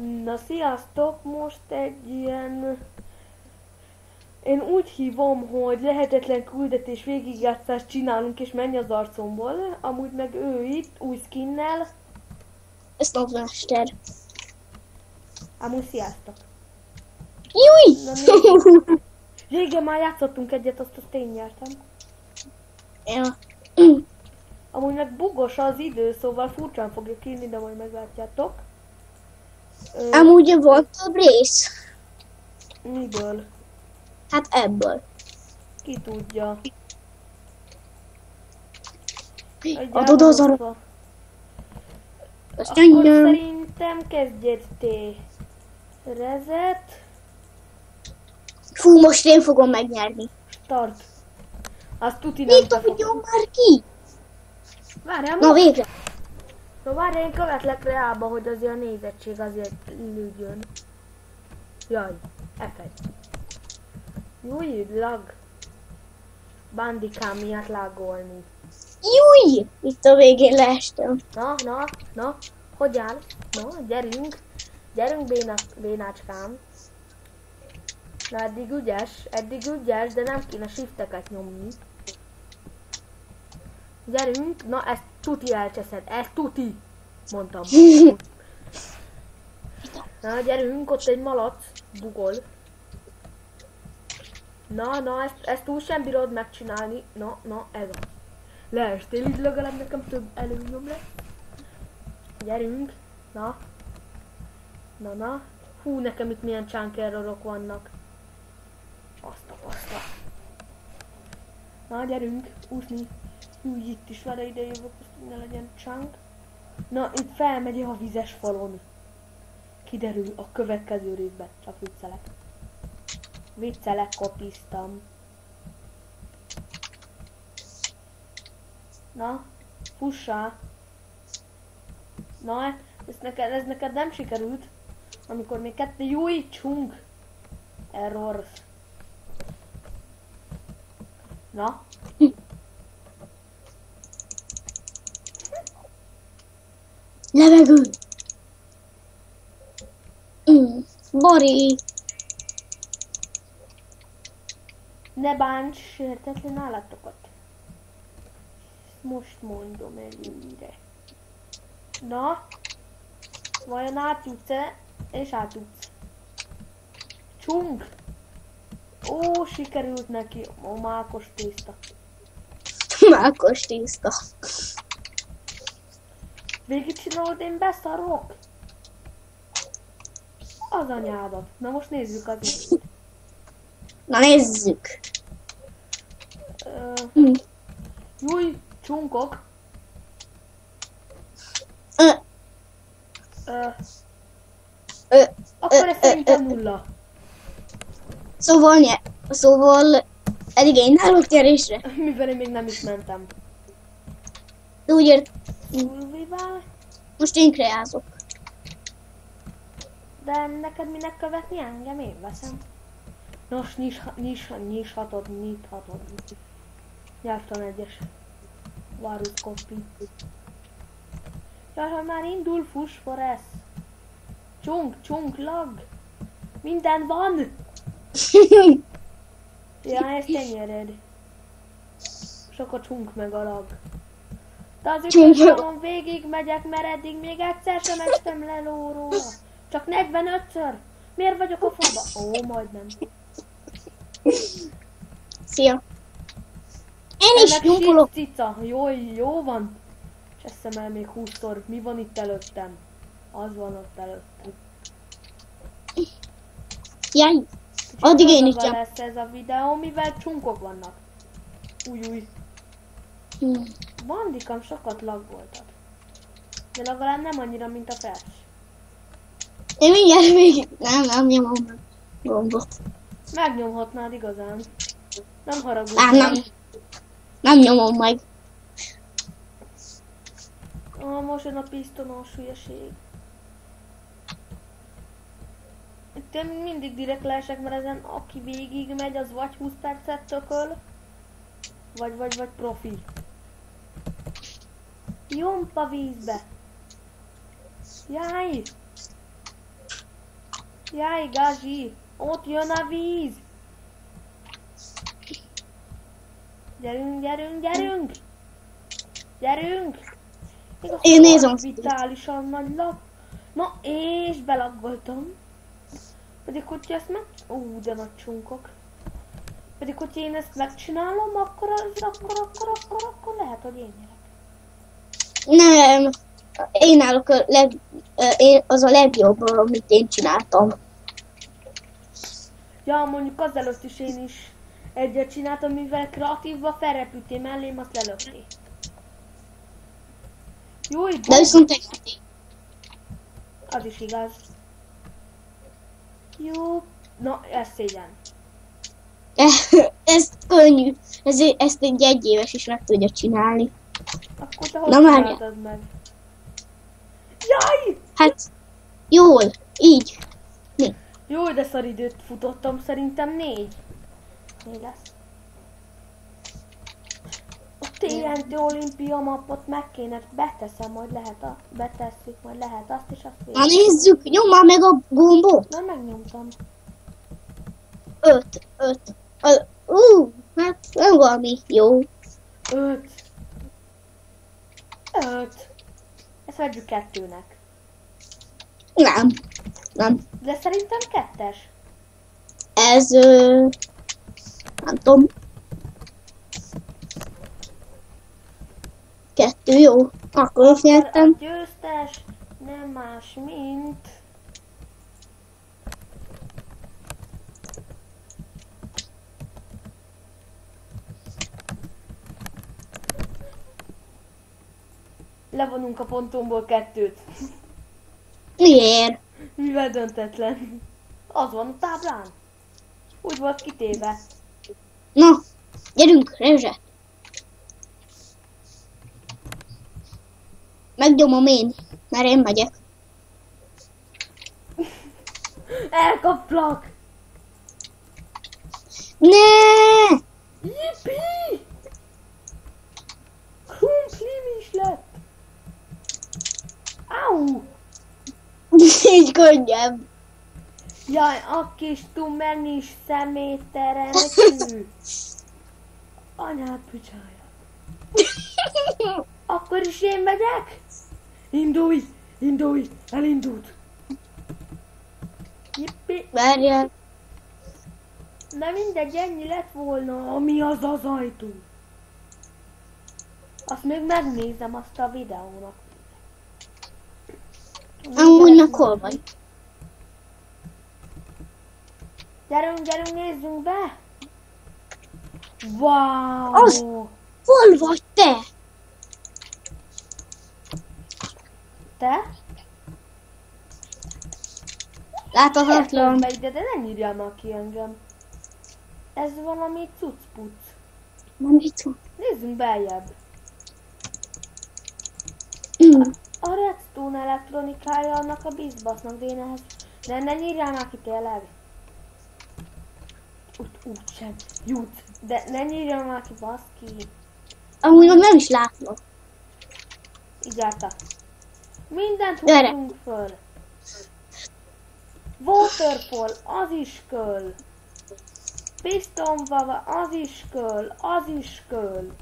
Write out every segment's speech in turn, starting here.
Na sziasztok, most egy ilyen... Én úgy hívom, hogy lehetetlen küldetés végigjátszást csinálunk és menj az arcomból. Amúgy meg ő itt, új skinnel. Snowmaster. Amúgy sziasztok. Júj! Na nézzük. Régen már játszottunk egyet, azt én nyertem. Ja. Amúgy meg bugos az idő, szóval furcsán fogjuk írni, de majd meglátjátok. Amúgy volt több rész. Miből? Hát ebből. Ki tudja. Adod az arra. Akkor szerintem kezdjed te. Reset. Fú, most én fogom megnyerni. Start. Azt tuti nem Még te fogod. tudjon már ki? Várjál, Na végre. no, várjál, én követlek reálba, hogy azért a nézettség azért lőjön. Jaj, F1. Júj, lag. Bandikám miatt lágolni. Júj! Itt a végén leestem. Na, hogy áll? Na, gyerünk bénácskám. Na, eddig ügyes, de nem kéne shifteket nyomni. Gyerünk, na ezt tuti elcseszed, ezt tuti, mondtam. Na, gyerünk, ott egy malac, bugol. Na, ezt túl sem bírod megcsinálni. Na, ez az. Leestél, így legalább nekem több előnyom lesz. Gyerünk, na. Hú, nekem itt milyen chunk errorok vannak. Azt a paszta. Na, gyerünk, úszni. Úgy itt is vele ide jövök, azt ne legyen chunk. Na, itt felmegy a vizes falon. Kiderül a következő részben, csak viccelek, kopiztam. Na, fussál. Na, ez neked nem sikerült. Amikor még kettő jújtsunk. Errors. Na. Levegő. Bori. Ne bánts sértetlen állatokat. Most mondom előre. Na. Vajon átjutsz-e? És átjutsz. Csunk. Ó, sikerült neki. Ó, mákos tészta. Mákos tészta. Végig csinálod, én beszarok. Az anyádat. Na most nézzük az itt. Na nézzük. Júj, csunkok. Akkor ez szerintem nulla. Szóval eddig én nálok nyerésre. Mivel én még nem is mentem. De úgy ért, Fulvivál. most én kreázok. De neked minek követni engem? Én veszem. Nos, nyishatod. Nyelvtan egyes. Varus copy. Jaj, ha már indul, fuss, foresz. Csunk, lag. Minden van. Ja, ezt te nyered. És akkor csunk meg a lag. De az ütősalon végig megyek, mert eddig még egyszer sem estem le lóról. Csak 45-ször. Miért vagyok a faba? Ó, majdnem. Szia. Én is nyomkolok. Cica. Jó van. És eszem el még 20-szor. Mi van itt előttem? Az van ott előttem. Jaj. Addig én is nyom. Lesz ez a videó, mivel csunkok vannak. Új. Bandikam sokat laggoltad. De legalább nem annyira, mint a Fresh. Én mindjárt még nem nyomom meg gombot. Megnyomhatnád igazán. Nem haragudj. Nem nyomom meg. Most jön a pisztonos hülyeség. Itt én mindig direkt leesek, mert ezen aki végig megy, az vagy 20 percet tököl, vagy profi. Jompa vízbe! Jaj! Jaj, Gazi, ott jön a víz. Gyerünk, gyerünk, gyerünk. Gyerünk. Igaz, Én nézem. vitálisan nagy lap. Na, és belaggoltam. Pedig, hogyha ezt meg... de nagy csunkok. Pedig, hogyha én ezt megcsinálom, akkor lehet, hogy én nyerek. Nem. Én állok az a legjobb, amit én csináltam. Ja, mondjuk azelőtt is én is egyet csináltam, mivel kreatívba felrepültél mellém, azt lelökni. Jó, így De viszont egy az is igaz. Jó, na, ez szégyen. ez könnyű. Ezt egy egyéves is meg tudja csinálni. Akkor te Na hogy várjál. csináltad meg? Jaj! Hát, jól, így. Jó, de szar időt futottam, szerintem 4 lesz. A TNT olimpia mapot meg kéne, beteszem, majd betesszük, majd lehet azt és azt Na végig. nézzük, nyom már meg a gombot. Na, megnyomtam. 5. Hát nem valami jó. 5. Ezt vegyük 2-nek. Nem. De szerintem 2-es. Ez, nem tudom. 2 jó. Akkor is nyertem. A győztes nem más, mint... Levonunk a pontomból 2-t. Miért? Mivel döntetlen? Az van a táblán. Úgy volt kitéve. Na, gyerünk, Rezse. Megnyomom én, mert én megyek. Elkaplak! Ne! Jippi! Krumplim is lett! Au! Így könnyebb. Jaj, a kis tummen is szemétterenekű. Anyád picsája. Akkor is én megyek? Indulj, elindult. Jippi. Várjál. Na mindegy, ennyi lett volna, ami az az ajtó. Azt még megnézem azt a videónak. Amúgy meg hol vagy? Gyerünk, nézzünk be! Wow! Az! Hol vagy te? Te? Láthatatlan. Be ide, de nem írjál már ki engem. Ez valami cucpuc. Nem hiszem. Nézzünk beljebb. A redstone elektronikája annak a bizbasznak, de én ehhez... Ne nyírjál már ki tényleg. Úgy sem. Jut. De ne nyírjál már ki, baszki. Amúgy meg nem is látlak. Így jártak. Mindent Gyere. húzunk föl. Waterfall, az is köl. Piston Vava, az is köl.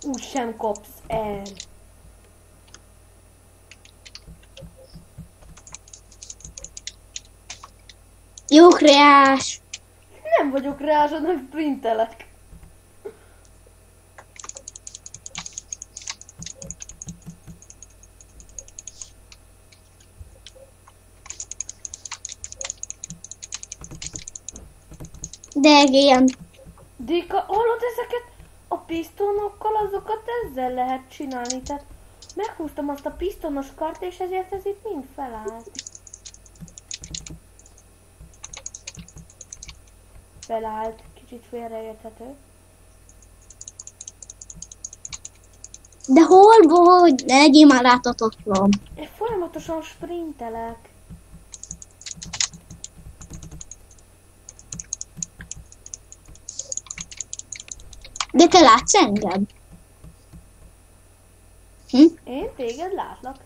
Úgy sem kopsz el. Jó kreás. Nem vagyok rá, hanem printelek. De ilyen. Dika, hallod ezeket? A pisztonokkal azokat ezzel lehet csinálni, tehát meghúztam azt a pisztonos kart, és ezért ez itt mind felállt. Felállt, kicsit félreérthető. De hol vagy? Ne legyél már láthatatlan. Én folyamatosan sprintelek. De te látsz engem? Én téged látlak.